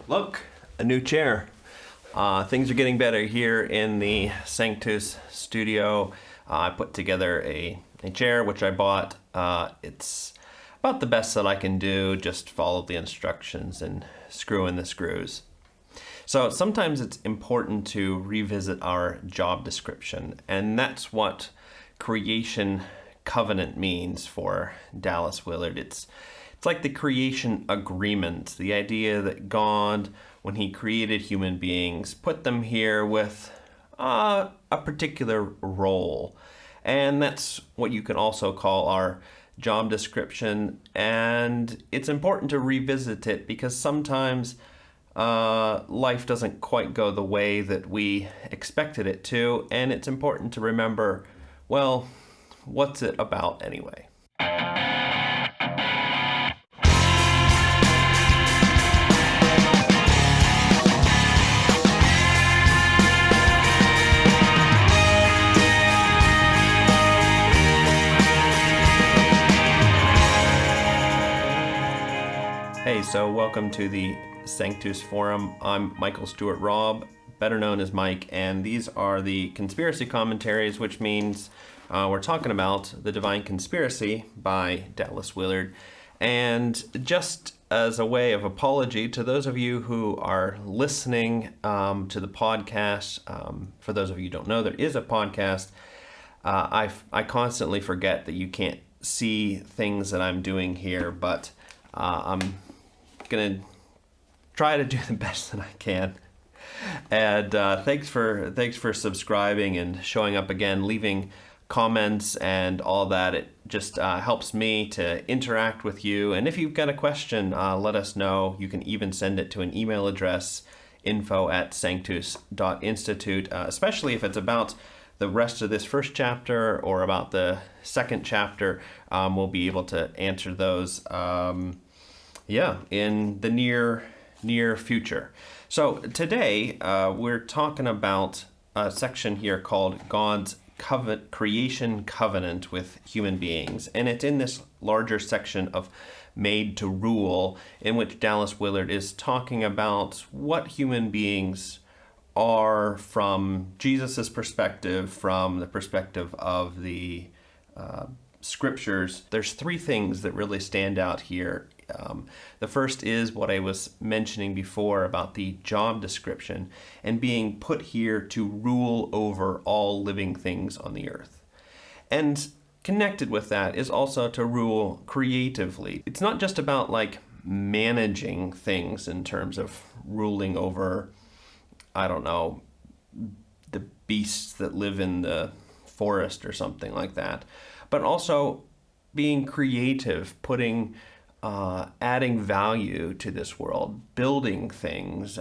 Look, a new chair. Things are getting better here in the Sanctus studio. I put together a chair which I bought. It's about the best that I can do, just follow the instructions and screw in the screws. So sometimes it's important to revisit our job description, and that's what creation covenant means for Dallas Willard. It's like the creation agreement, the idea that God, when he created human beings, put them here with a particular role. And that's what you can also call our job description. And it's important to revisit it because sometimes life doesn't quite go the way that we expected it to. And it's important to remember, well, what's it about anyway? Hey, so welcome to the Sanctus Forum. I'm Michael Stewart Robb, better known as Mike, and these are the conspiracy commentaries, which means we're talking about The Divine Conspiracy by Dallas Willard. And just as a way of apology to those of you who are listening to the podcast, for those of you who don't know, there is a podcast. I constantly forget that you can't see things that I'm doing here, but I'm gonna try to do the best that I can. And thanks for subscribing and showing up again, leaving comments and all that. It just helps me to interact with you. And if you've got a question, let us know. You can even send it to an email address, info@sanctus.institute, especially if it's about the rest of this first chapter or about the second chapter. We'll be able to answer those in the near future. So today we're talking about a section here called God's creation covenant with human beings. And it's in this larger section of Made to Rule, in which Dallas Willard is talking about what human beings are from Jesus's perspective, from the perspective of the scriptures. There's three things that really stand out here. The first is what I was mentioning before about the job description and being put here to rule over all living things on the earth. And connected with that is also to rule creatively. It's not just about like managing things in terms of ruling over, I don't know, the beasts that live in the forest or something like that, but also being creative, adding value to this world, building things,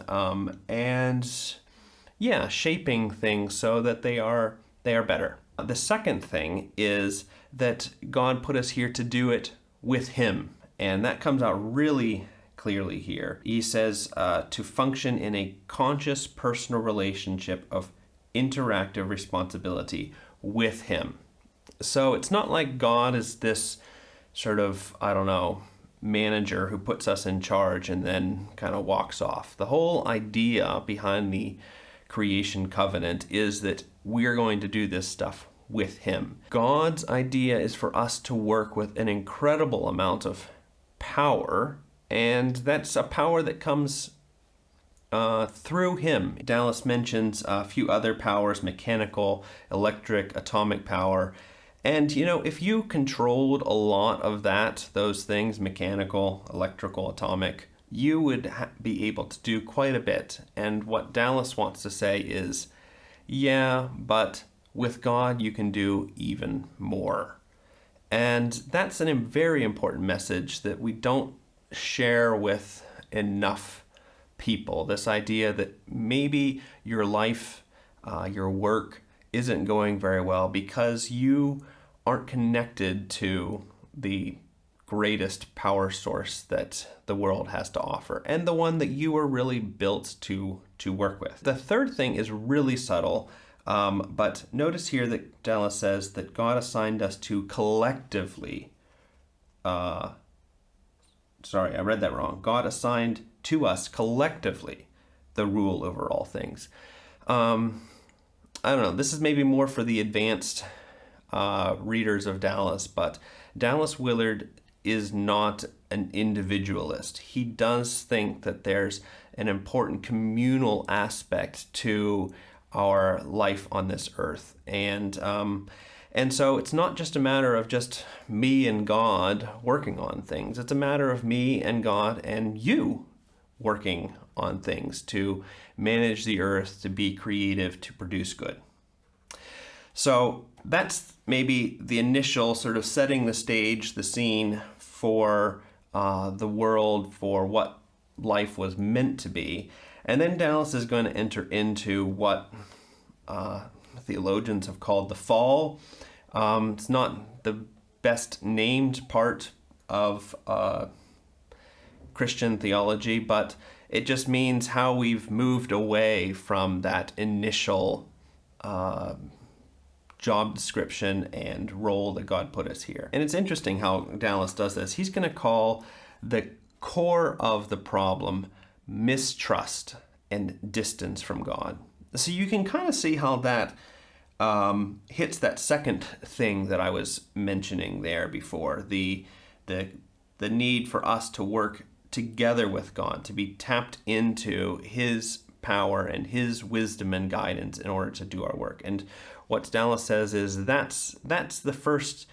shaping things so that they are better. The second thing is that God put us here to do it with Him, and that comes out really clearly here. He says to function in a conscious personal relationship of interactive responsibility with Him. So it's not like God is this sort of, manager who puts us in charge and then kind of walks off. The whole idea behind the creation covenant is that we're going to do this stuff with Him. God's idea is for us to work with an incredible amount of power, and that's a power that comes through Him. Dallas mentions a few other powers: mechanical, electric, atomic power. And, if you controlled a lot of those things, mechanical, electrical, atomic, you would be able to do quite a bit. And what Dallas wants to say is, but with God, you can do even more. And that's a very important message that we don't share with enough people. This idea that maybe your life, your work, isn't going very well because you aren't connected to the greatest power source that the world has to offer, and the one that you were really built to work with. The third thing is really subtle, but notice here that Dallas says that God assigned us to collectively, I read that wrong. God assigned to us collectively the rule over all things. I don't know, this is maybe more for the advanced readers of Dallas, but Dallas Willard is not an individualist. He does think that there's an important communal aspect to our life on this earth. And so it's not just a matter of just me and God working on things. It's a matter of me and God and you working on things to manage the earth, to be creative, to produce good. So that's maybe the initial sort of setting the stage, the scene for the world, for what life was meant to be. And then Dallas is going to enter into what theologians have called the fall. It's not the best named part of Christian theology, but it just means how we've moved away from that initial job description and role that God put us here. And it's interesting how Dallas does this. He's going to call the core of the problem mistrust and distance from God. So you can kind of see how that hits that second thing that I was mentioning there before, the need for us to work together with God, to be tapped into His power and His wisdom and guidance in order to do our work. And what Dallas says is that's the first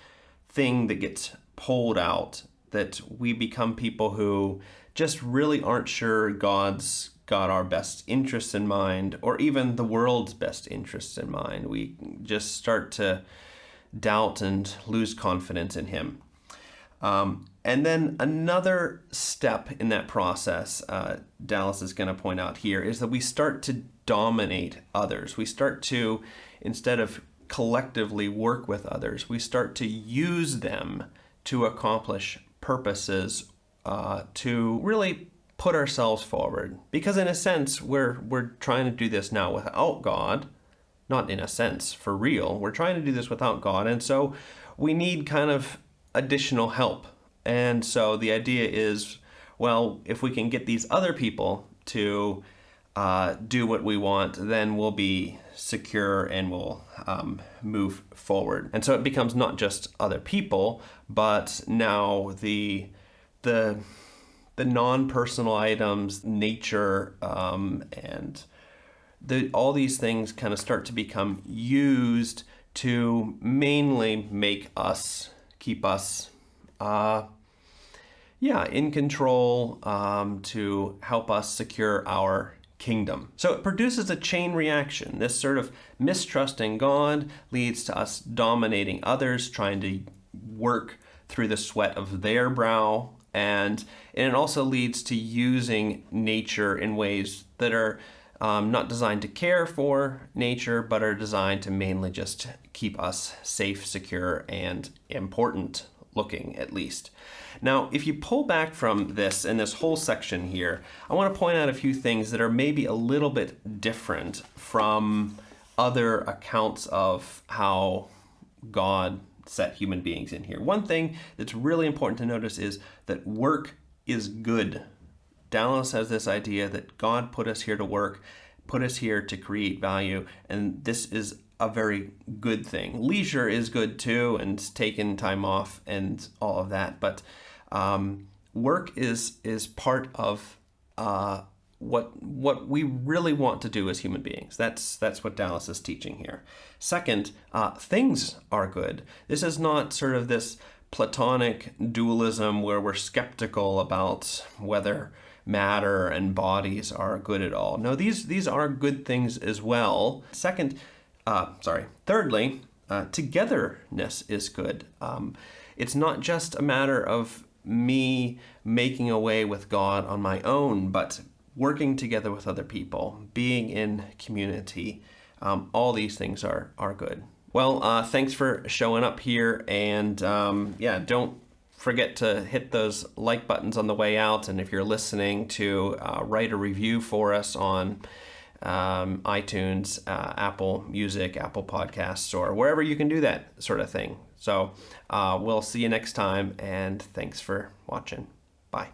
thing that gets pulled out, that we become people who just really aren't sure God's got our best interests in mind, or even the world's best interests in mind. We just start to doubt and lose confidence in Him. And then another step in that process, Dallas is going to point out here, is that we start to dominate others. We start to, instead of collectively work with others, we start to use them to accomplish purposes, to really put ourselves forward. Because in a sense, we're trying to do this now without God. Not in a sense, for real. We're trying to do this without God. And so we need kind of additional help. And so the idea is, well, if we can get these other people to do what we want, then we'll be secure and we'll move forward. And so it becomes not just other people, but now the non-personal items, nature, and all these things kind of start to become used to mainly make us, keep us in control, to help us secure our kingdom. So it produces a chain reaction. This sort of mistrusting God leads to us dominating others, trying to work through the sweat of their brow, and it also leads to using nature in ways that are not designed to care for nature, but are designed to mainly just keep us safe, secure, and important looking, at least. Now, if you pull back from this and this whole section here, I want to point out a few things that are maybe a little bit different from other accounts of how God set human beings in here. One thing that's really important to notice is that work is good. Dallas has this idea that God put us here to work, put us here to create value, and this is a very good thing. Leisure is good too, and taking time off and all of that, but work is part of what we really want to do as human beings. That's what Dallas is teaching here. Second, things are good. This is not sort of this Platonic dualism where we're skeptical about whether matter and bodies are good at all. No, these are good things as well. Thirdly, togetherness is good. It's not just a matter of me making away with God on my own, but working together with other people, being in community. All these things are good. Well, thanks for showing up here, and don't forget to hit those like buttons on the way out, and if you're listening, to write a review for us on iTunes, Apple Music, Apple Podcasts, or wherever you can do that sort of thing. So we'll see you next time, and thanks for watching. Bye.